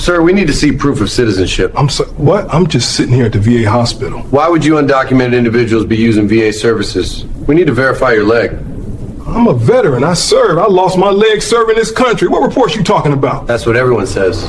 Sir, we need to see proof of citizenship. I'm sorry, what? I'm just sitting here at the VA hospital. Why would you undocumented individuals be using VA services? We need to verify your leg. I'm a veteran. I served. I lost my leg serving this country. What reports you talking about? That's what everyone says.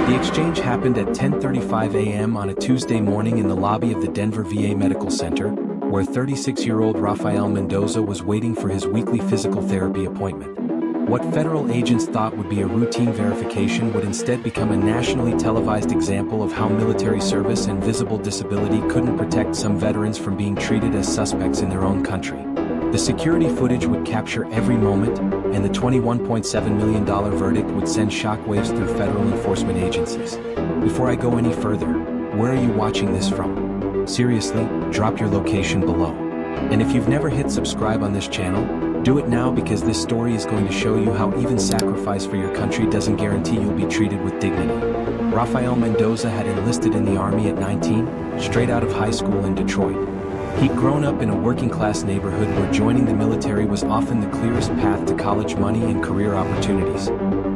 The exchange happened at 10:35 a.m. on a Tuesday morning in the lobby of the Denver VA Medical Center, where 36-year-old Rafael Mendoza was waiting for his weekly physical therapy appointment. What federal agents thought would be a routine verification would instead become a nationally televised example of how military service and visible disability couldn't protect some veterans from being treated as suspects in their own country. The security footage would capture every moment, and the $21.7 million verdict would send shockwaves through federal enforcement agencies. Before I go any further, where are you watching this from? Seriously, drop your location below. And if you've never hit subscribe on this channel, do it now, because this story is going to show you how even sacrifice for your country doesn't guarantee you'll be treated with dignity. Rafael Mendoza had enlisted in the Army at 19, straight out of high school in Detroit. He'd grown up in a working-class neighborhood where joining the military was often the clearest path to college money and career opportunities.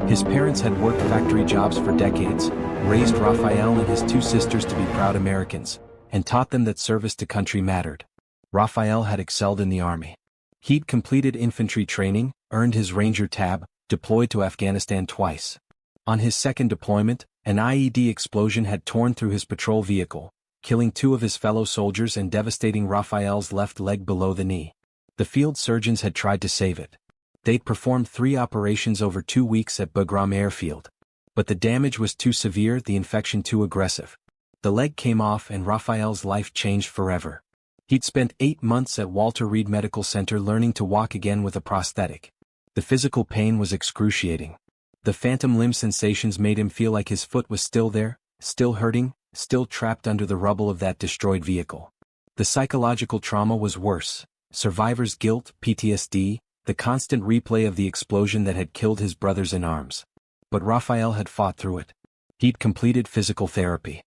His parents had worked factory jobs for decades, raised Rafael and his two sisters to be proud Americans, and taught them that service to country mattered. Rafael had excelled in the Army. He'd completed infantry training, earned his Ranger tab, deployed to Afghanistan twice. On his second deployment, an IED explosion had torn through his patrol vehicle, killing two of his fellow soldiers and devastating Rafael's left leg below the knee. The field surgeons had tried to save it. They'd performed 3 operations over 2 weeks at Bagram Airfield. But the damage was too severe, the infection too aggressive. The leg came off and Rafael's life changed forever. He'd spent 8 months at Walter Reed Medical Center learning to walk again with a prosthetic. The physical pain was excruciating. The phantom limb sensations made him feel like his foot was still there, still hurting, still trapped under the rubble of that destroyed vehicle. The psychological trauma was worse. Survivor's guilt, PTSD, the constant replay of the explosion that had killed his brothers in arms. But Rafael had fought through it. He'd completed physical therapy.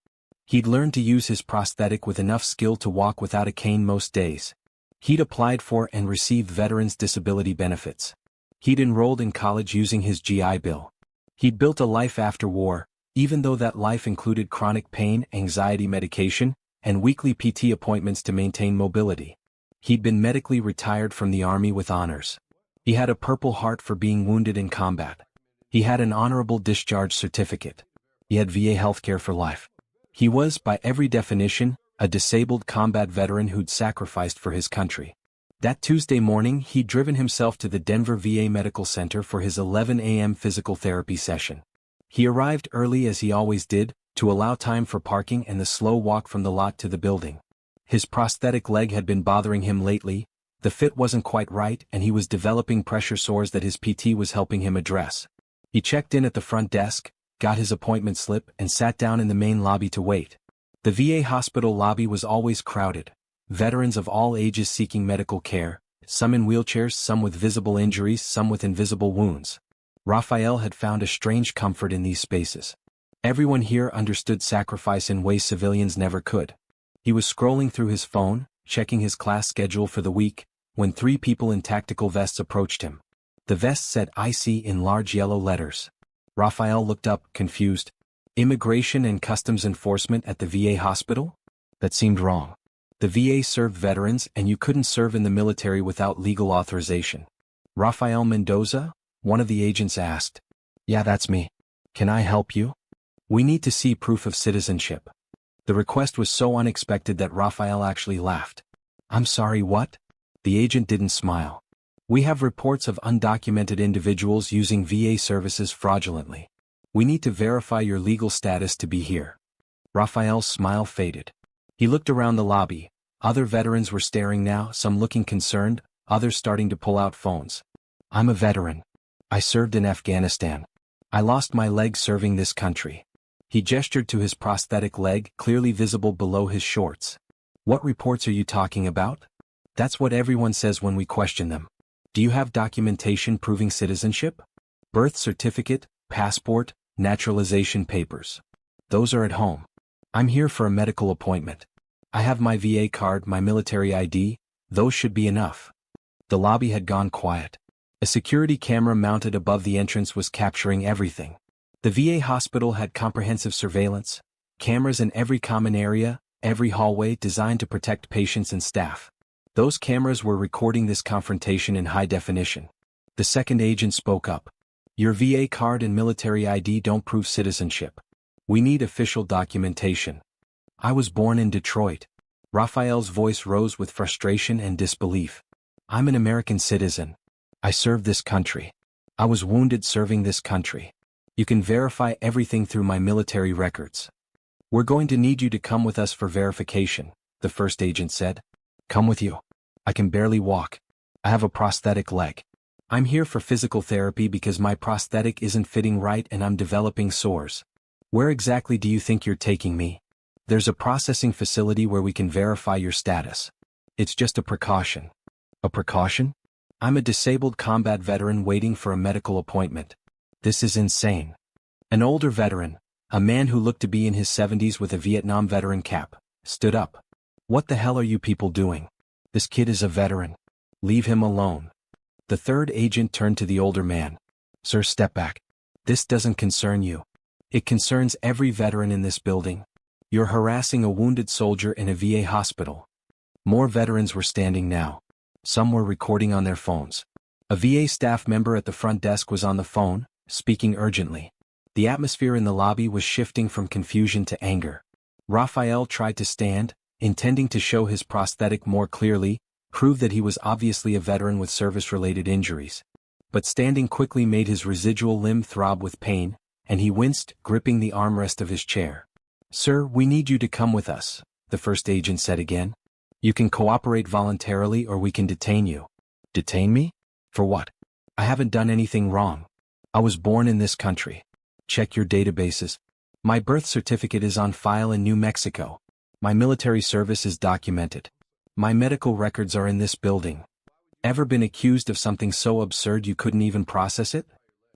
He'd learned to use his prosthetic with enough skill to walk without a cane most days. He'd applied for and received veterans' disability benefits. He'd enrolled in college using his GI Bill. He'd built a life after war, even though that life included chronic pain, anxiety medication, and weekly PT appointments to maintain mobility. He'd been medically retired from the Army with honors. He had a Purple Heart for being wounded in combat. He had an honorable discharge certificate. He had VA healthcare for life. He was, by every definition, a disabled combat veteran who'd sacrificed for his country. That Tuesday morning, he'd driven himself to the Denver VA Medical Center for his 11 a.m. physical therapy session. He arrived early, as he always did, to allow time for parking and the slow walk from the lot to the building. His prosthetic leg had been bothering him lately, the fit wasn't quite right, and he was developing pressure sores that his PT was helping him address. He checked in at the front desk, got his appointment slip, and sat down in the main lobby to wait. The VA hospital lobby was always crowded. Veterans of all ages seeking medical care, some in wheelchairs, some with visible injuries, some with invisible wounds. Rafael had found a strange comfort in these spaces. Everyone here understood sacrifice in ways civilians never could. He was scrolling through his phone, checking his class schedule for the week, when 3 people in tactical vests approached him. The vest said IC in large yellow letters. Rafael looked up, confused. Immigration and Customs Enforcement at the VA hospital? That seemed wrong. The VA served veterans, and you couldn't serve in the military without legal authorization. Rafael Mendoza? One of the agents asked. Yeah, that's me. Can I help you? We need to see proof of citizenship. The request was so unexpected that Rafael actually laughed. I'm sorry, what? The agent didn't smile. We have reports of undocumented individuals using VA services fraudulently. We need to verify your legal status to be here. Rafael's smile faded. He looked around the lobby. Other veterans were staring now, some looking concerned, others starting to pull out phones. I'm a veteran. I served in Afghanistan. I lost my leg serving this country. He gestured to his prosthetic leg, clearly visible below his shorts. What reports are you talking about? That's what everyone says when we question them. Do you have documentation proving citizenship? Birth certificate, passport, naturalization papers. Those are at home. I'm here for a medical appointment. I have my VA card, my military ID, those should be enough. The lobby had gone quiet. A security camera mounted above the entrance was capturing everything. The VA hospital had comprehensive surveillance, cameras in every common area, every hallway designed to protect patients and staff. Those cameras were recording this confrontation in high definition. The second agent spoke up. Your VA card and military ID don't prove citizenship. We need official documentation. I was born in Detroit. Raphael's voice rose with frustration and disbelief. I'm an American citizen. I served this country. I was wounded serving this country. You can verify everything through my military records. We're going to need you to come with us for verification, the first agent said. Come with you. I can barely walk. I have a prosthetic leg. I'm here for physical therapy because my prosthetic isn't fitting right and I'm developing sores. Where exactly do you think you're taking me? There's a processing facility where we can verify your status. It's just a precaution. A precaution? I'm a disabled combat veteran waiting for a medical appointment. This is insane. An older veteran, a man who looked to be in his 70s with a Vietnam veteran cap, stood up. What the hell are you people doing? This kid is a veteran. Leave him alone. The third agent turned to the older man. Sir, step back. This doesn't concern you. It concerns every veteran in this building. You're harassing a wounded soldier in a VA hospital. More veterans were standing now. Some were recording on their phones. A VA staff member at the front desk was on the phone, speaking urgently. The atmosphere in the lobby was shifting from confusion to anger. Raphael tried to stand, intending to show his prosthetic more clearly, prove that he was obviously a veteran with service-related injuries. But standing quickly made his residual limb throb with pain, and he winced, gripping the armrest of his chair. Sir, we need you to come with us, the first agent said again. You can cooperate voluntarily or we can detain you. Detain me? For what? I haven't done anything wrong. I was born in this country. Check your databases. My birth certificate is on file in New Mexico. My military service is documented. My medical records are in this building. Ever been accused of something so absurd you couldn't even process it?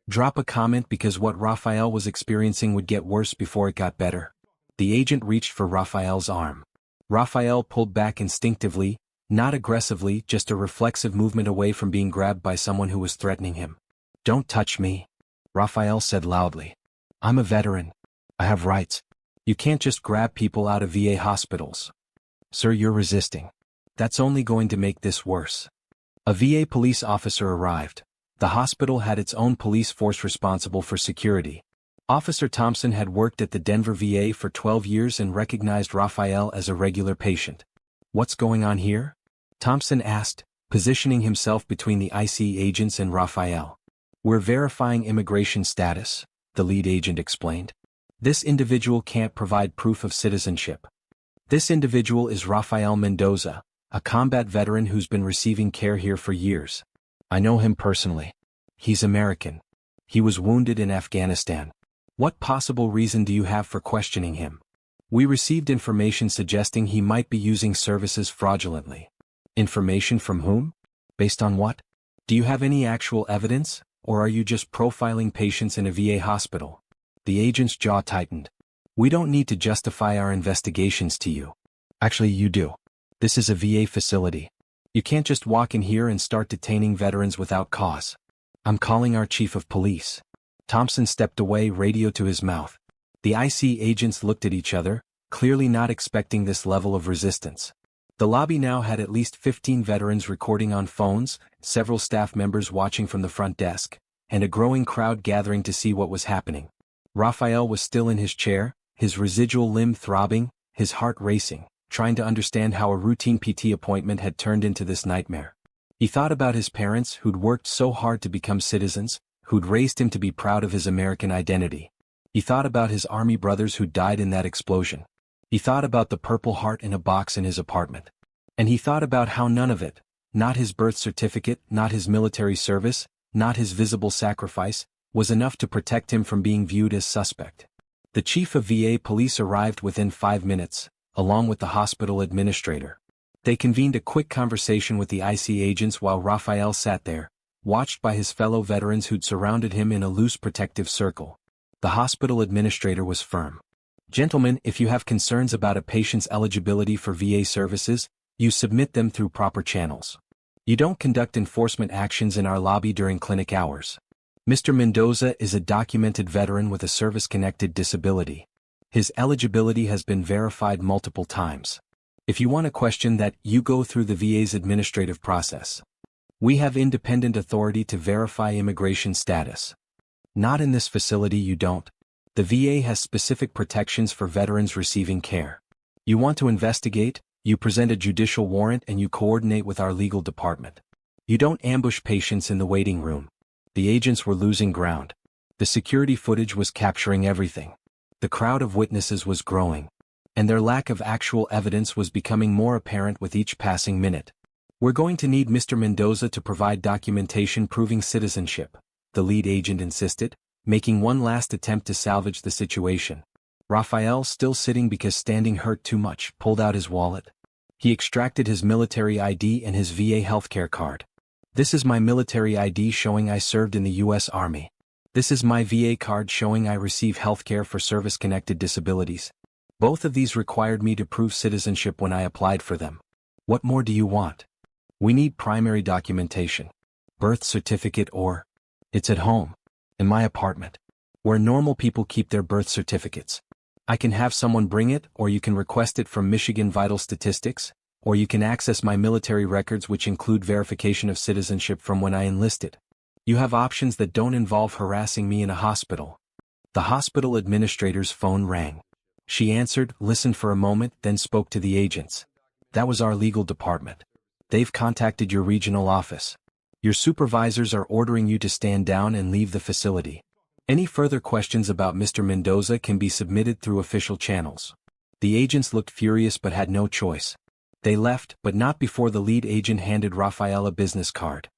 Drop a comment because what Raphael was experiencing would get worse before it got better. The agent reached for Raphael's arm. Raphael pulled back instinctively, not aggressively, just a reflexive movement away from being grabbed by someone who was threatening him. Don't touch me, Raphael said loudly. I'm a veteran. I have rights. You can't just grab people out of VA hospitals. Sir, you're resisting. That's only going to make this worse. A VA police officer arrived. The hospital had its own police force responsible for security. Officer Thompson had worked at the Denver VA for 12 years and recognized Raphael as a regular patient. What's going on here? Thompson asked, positioning himself between the IC agents and Raphael. We're verifying immigration status, the lead agent explained. This individual can't provide proof of citizenship. This individual is Rafael Mendoza, a combat veteran who's been receiving care here for years. I know him personally. He's American. He was wounded in Afghanistan. What possible reason do you have for questioning him? We received information suggesting he might be using services fraudulently. Information from whom? Based on what? Do you have any actual evidence, or are you just profiling patients in a VA hospital? The agent's jaw tightened. We don't need to justify our investigations to you. Actually, you do. This is a VA facility. You can't just walk in here and start detaining veterans without cause. I'm calling our chief of police. Thompson stepped away, radio to his mouth. The IC agents looked at each other, clearly not expecting this level of resistance. The lobby now had at least 15 veterans recording on phones, several staff members watching from the front desk, and a growing crowd gathering to see what was happening. Raphael was still in his chair, his residual limb throbbing, his heart racing, trying to understand how a routine PT appointment had turned into this nightmare. He thought about his parents who'd worked so hard to become citizens, who'd raised him to be proud of his American identity. He thought about his army brothers who died in that explosion. He thought about the Purple Heart in a box in his apartment. And he thought about how none of it, not his birth certificate, not his military service, not his visible sacrifice, was enough to protect him from being viewed as suspect. The chief of VA police arrived within 5 minutes, along with the hospital administrator. They convened a quick conversation with the IC agents while Raphael sat there, watched by his fellow veterans who'd surrounded him in a loose protective circle. The hospital administrator was firm. Gentlemen, if you have concerns about a patient's eligibility for VA services, you submit them through proper channels. You don't conduct enforcement actions in our lobby during clinic hours. Mr. Mendoza is a documented veteran with a service-connected disability. His eligibility has been verified multiple times. If you want to question that, you go through the VA's administrative process. We have independent authority to verify immigration status. Not in this facility, you don't. The VA has specific protections for veterans receiving care. You want to investigate, you present a judicial warrant and you coordinate with our legal department. You don't ambush patients in the waiting room. The agents were losing ground. The security footage was capturing everything. The crowd of witnesses was growing. And their lack of actual evidence was becoming more apparent with each passing minute. We're going to need Mr. Mendoza to provide documentation proving citizenship, the lead agent insisted, making one last attempt to salvage the situation. Rafael, still sitting because standing hurt too much, pulled out his wallet. He extracted his military ID and his VA healthcare card. This is my military ID showing I served in the U.S. Army. This is my VA card showing I receive healthcare for service-connected disabilities. Both of these required me to prove citizenship when I applied for them. What more do you want? We need primary documentation. Birth certificate or... It's at home. In my apartment. Where normal people keep their birth certificates. I can have someone bring it, or you can request it from Michigan Vital Statistics, or you can access my military records which include verification of citizenship from when I enlisted. You have options that don't involve harassing me in a hospital. The hospital administrator's phone rang. She answered, listened for a moment, then spoke to the agents. That was our legal department. They've contacted your regional office. Your supervisors are ordering you to stand down and leave the facility. Any further questions about Mr. Mendoza can be submitted through official channels. The agents looked furious but had no choice. They left, but not before the lead agent handed Rafael a business card.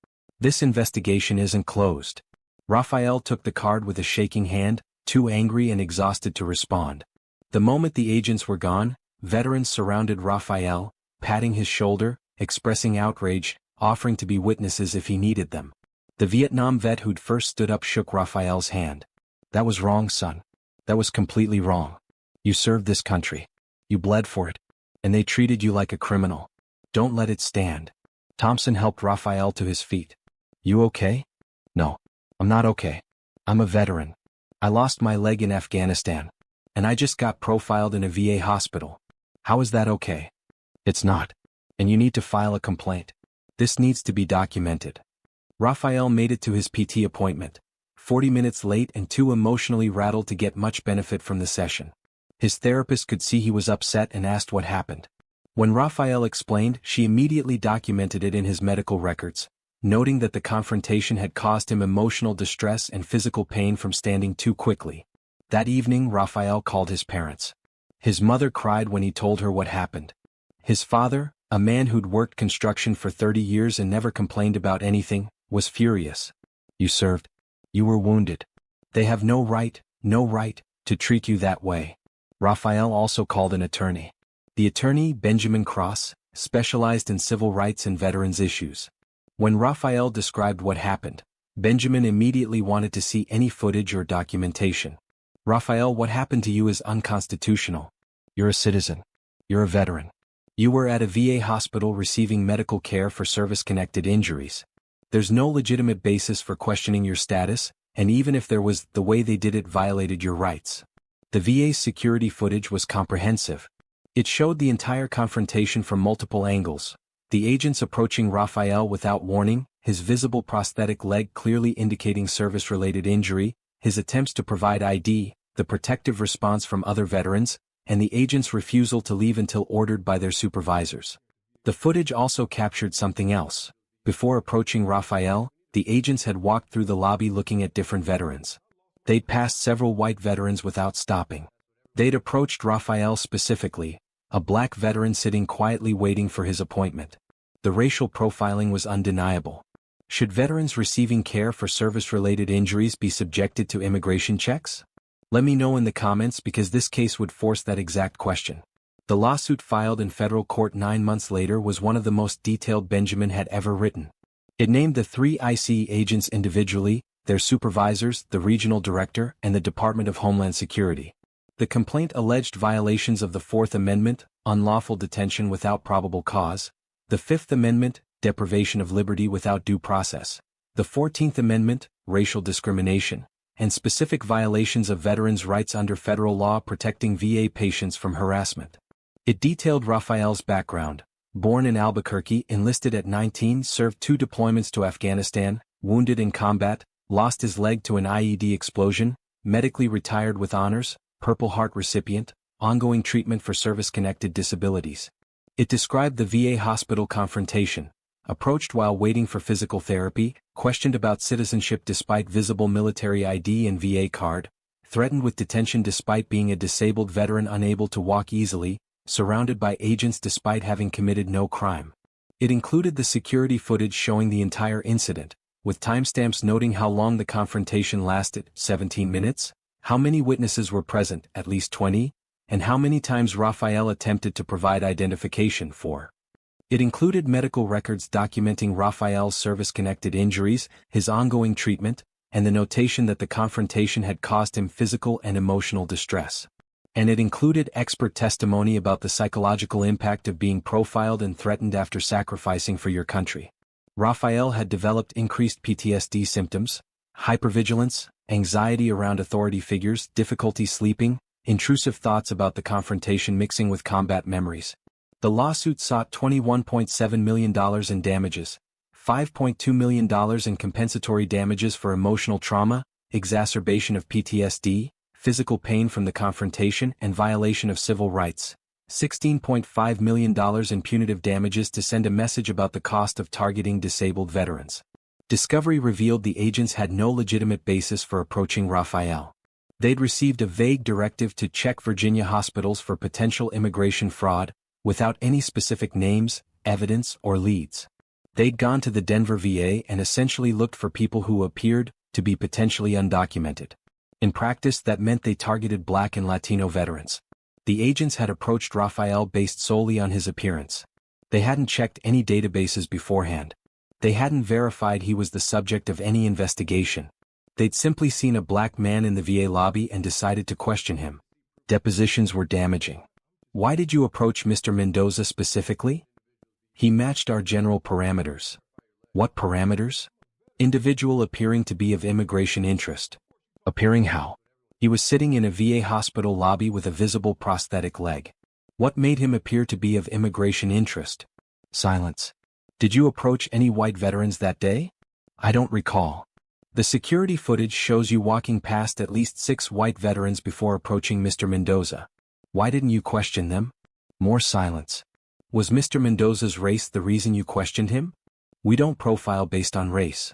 This investigation isn't closed. Rafael took the card with a shaking hand, too angry and exhausted to respond. The moment the agents were gone, veterans surrounded Rafael, patting his shoulder, expressing outrage, offering to be witnesses if he needed them. The Vietnam vet who'd first stood up shook Rafael's hand. That was wrong, son. That was completely wrong. You served this country. You bled for it. And they treated you like a criminal. Don't let it stand. Thompson helped Rafael to his feet. You okay? No. I'm not okay. I'm a veteran. I lost my leg in Afghanistan. And I just got profiled in a VA hospital. How is that okay? It's not. And you need to file a complaint. This needs to be documented. Rafael made it to his PT appointment, 40 minutes late and too emotionally rattled to get much benefit from the session. His therapist could see he was upset and asked what happened. When Rafael explained, she immediately documented it in his medical records, noting that the confrontation had caused him emotional distress and physical pain from standing too quickly. That evening, Rafael called his parents. His mother cried when he told her what happened. His father, a man who'd worked construction for 30 years and never complained about anything, was furious. You served. You were wounded. They have no right to treat you that way. Rafael also called an attorney. The attorney, Benjamin Cross, specialized in civil rights and veterans issues. When Rafael described what happened, Benjamin immediately wanted to see any footage or documentation. Rafael, what happened to you is unconstitutional. You're a citizen. You're a veteran. You were at a VA hospital receiving medical care for service-connected injuries. There's no legitimate basis for questioning your status, and even if there was, the way they did it violated your rights. The VA's security footage was comprehensive. It showed the entire confrontation from multiple angles. The agents approaching Rafael without warning, his visible prosthetic leg clearly indicating service-related injury, his attempts to provide ID, the protective response from other veterans, and the agents' refusal to leave until ordered by their supervisors. The footage also captured something else. Before approaching Rafael, the agents had walked through the lobby looking at different veterans. They'd passed several white veterans without stopping. They'd approached Rafael specifically, a black veteran sitting quietly waiting for his appointment. The racial profiling was undeniable. Should veterans receiving care for service-related injuries be subjected to immigration checks? Let me know in the comments because this case would force that exact question. The lawsuit filed in federal court 9 months later was one of the most detailed Benjamin had ever written. It named the 3 ICE agents individually, their supervisors, the regional director, and the Department of Homeland Security. The complaint alleged violations of the Fourth Amendment, unlawful detention without probable cause, the Fifth Amendment, deprivation of liberty without due process, The 14th Amendment, racial discrimination, and specific violations of veterans' rights under federal law protecting VA patients from harassment. It detailed Rafael's background. Born in Albuquerque, enlisted at 19, served 2 deployments to Afghanistan, wounded in combat, lost his leg to an IED explosion, medically retired with honors, Purple Heart recipient, ongoing treatment for service-connected disabilities. It described the VA hospital confrontation, approached while waiting for physical therapy, questioned about citizenship despite visible military ID and VA card, threatened with detention despite being a disabled veteran unable to walk easily, surrounded by agents despite having committed no crime. It included the security footage showing the entire incident, with timestamps noting how long the confrontation lasted, 17 minutes, how many witnesses were present, at least 20, and how many times Rafael attempted to provide identification for. It included medical records documenting Rafael's service-connected injuries, his ongoing treatment, and the notation that the confrontation had caused him physical and emotional distress. And it included expert testimony about the psychological impact of being profiled and threatened after sacrificing for your country. Rafael had developed increased PTSD symptoms, hypervigilance, anxiety around authority figures, difficulty sleeping, intrusive thoughts about the confrontation mixing with combat memories. The lawsuit sought $21.7 million in damages, $5.2 million in compensatory damages for emotional trauma, exacerbation of PTSD, physical pain from the confrontation and violation of civil rights, $16.5 million in punitive damages to send a message about the cost of targeting disabled veterans. Discovery revealed the agents had no legitimate basis for approaching Rafael. They'd received a vague directive to check Virginia hospitals for potential immigration fraud, without any specific names, evidence, or leads. They'd gone to the Denver VA and essentially looked for people who appeared to be potentially undocumented. In practice, that meant they targeted Black and Latino veterans. The agents had approached Rafael based solely on his appearance. They hadn't checked any databases beforehand. They hadn't verified he was the subject of any investigation. They'd simply seen a Black man in the VA lobby and decided to question him. Depositions were damaging. Why did you approach Mr. Mendoza specifically? He matched our general parameters. What parameters? Individual appearing to be of immigration interest. Appearing how? He was sitting in a VA hospital lobby with a visible prosthetic leg. What made him appear to be of immigration interest? Silence. Did you approach any white veterans that day? I don't recall. The security footage shows you walking past at least 6 white veterans before approaching Mr. Mendoza. Why didn't you question them? More silence. Was Mr. Mendoza's race the reason you questioned him? We don't profile based on race.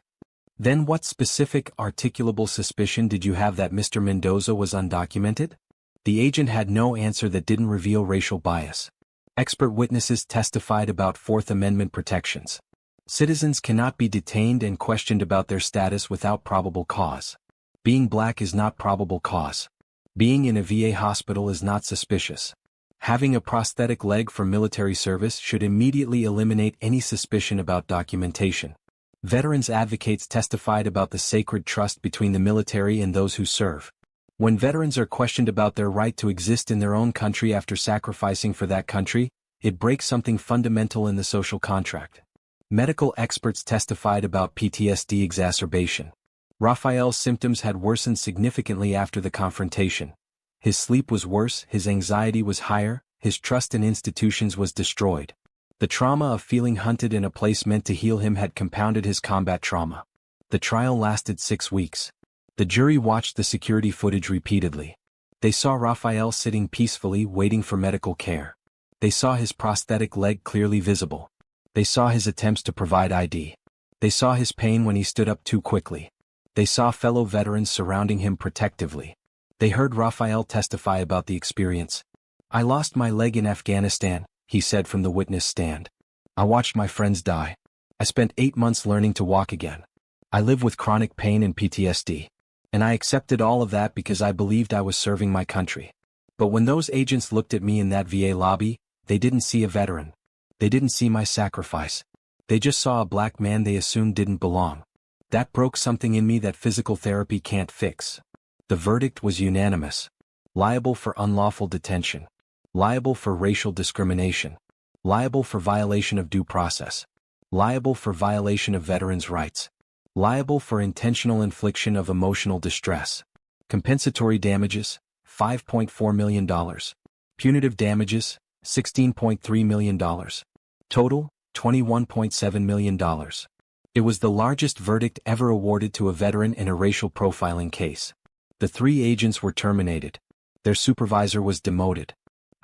Then what specific articulable suspicion did you have that Mr. Mendoza was undocumented? The agent had no answer that didn't reveal racial bias. Expert witnesses testified about Fourth Amendment protections. Citizens cannot be detained and questioned about their status without probable cause. Being Black is not probable cause. Being in a VA hospital is not suspicious. Having a prosthetic leg for military service should immediately eliminate any suspicion about documentation. Veterans advocates testified about the sacred trust between the military and those who serve. When veterans are questioned about their right to exist in their own country after sacrificing for that country, it breaks something fundamental in the social contract. Medical experts testified about PTSD exacerbation. Rafael's symptoms had worsened significantly after the confrontation. His sleep was worse, his anxiety was higher, his trust in institutions was destroyed. The trauma of feeling hunted in a place meant to heal him had compounded his combat trauma. The trial lasted 6 weeks. The jury watched the security footage repeatedly. They saw Rafael sitting peacefully waiting for medical care. They saw his prosthetic leg clearly visible. They saw his attempts to provide ID. They saw his pain when he stood up too quickly. They saw fellow veterans surrounding him protectively. They heard Rafael testify about the experience. I lost my leg in Afghanistan, he said from the witness stand. I watched my friends die. I spent 8 months learning to walk again. I live with chronic pain and PTSD. And I accepted all of that because I believed I was serving my country. But when those agents looked at me in that VA lobby, they didn't see a veteran. They didn't see my sacrifice. They just saw a Black man they assumed didn't belong. That broke something in me that physical therapy can't fix. The verdict was unanimous. Liable for unlawful detention. Liable for racial discrimination. Liable for violation of due process. Liable for violation of veterans' rights. Liable for intentional infliction of emotional distress. Compensatory damages, $5.4 million. Punitive damages, $16.3 million. Total, $21.7 million. It was the largest verdict ever awarded to a veteran in a racial profiling case. The 3 agents were terminated. Their supervisor was demoted.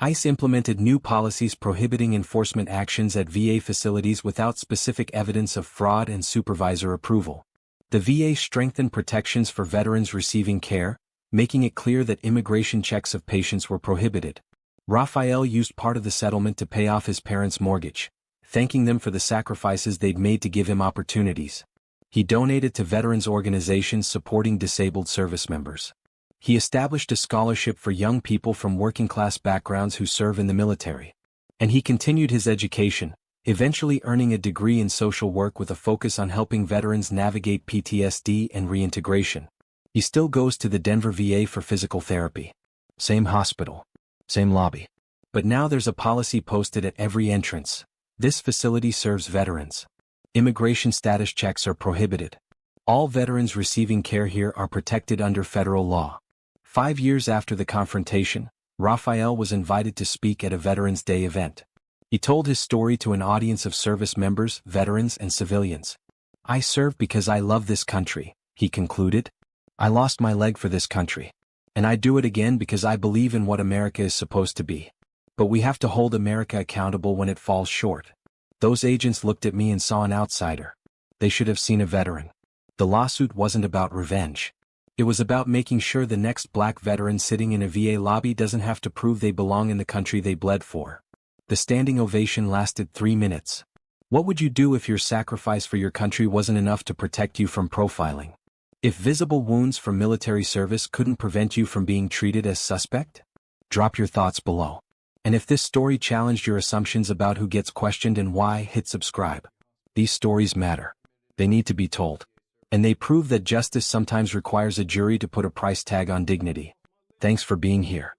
ICE implemented new policies prohibiting enforcement actions at VA facilities without specific evidence of fraud and supervisor approval. The VA strengthened protections for veterans receiving care, making it clear that immigration checks of patients were prohibited. Raphael used part of the settlement to pay off his parents' mortgage, thanking them for the sacrifices they'd made to give him opportunities. He donated to veterans organizations supporting disabled service members. He established a scholarship for young people from working-class backgrounds who serve in the military. And he continued his education, eventually earning a degree in social work with a focus on helping veterans navigate PTSD and reintegration. He still goes to the Denver VA for physical therapy. Same hospital. Same lobby. But now there's a policy posted at every entrance. This facility serves veterans. Immigration status checks are prohibited. All veterans receiving care here are protected under federal law. 5 years after the confrontation, Raphael was invited to speak at a Veterans Day event. He told his story to an audience of service members, veterans, and civilians. "I serve because I love this country," he concluded. "I lost my leg for this country. And I do it again because I believe in what America is supposed to be. But we have to hold America accountable when it falls short." Those agents looked at me and saw an outsider. They should have seen a veteran. The lawsuit wasn't about revenge. It was about making sure the next black veteran sitting in a VA lobby doesn't have to prove they belong in the country they bled for. The standing ovation lasted 3 minutes. What would you do if your sacrifice for your country wasn't enough to protect you from profiling? If visible wounds from military service couldn't prevent you from being treated as suspect? Drop your thoughts below. And if this story challenged your assumptions about who gets questioned and why, hit subscribe. These stories matter. They need to be told. And they prove that justice sometimes requires a jury to put a price tag on dignity. Thanks for being here.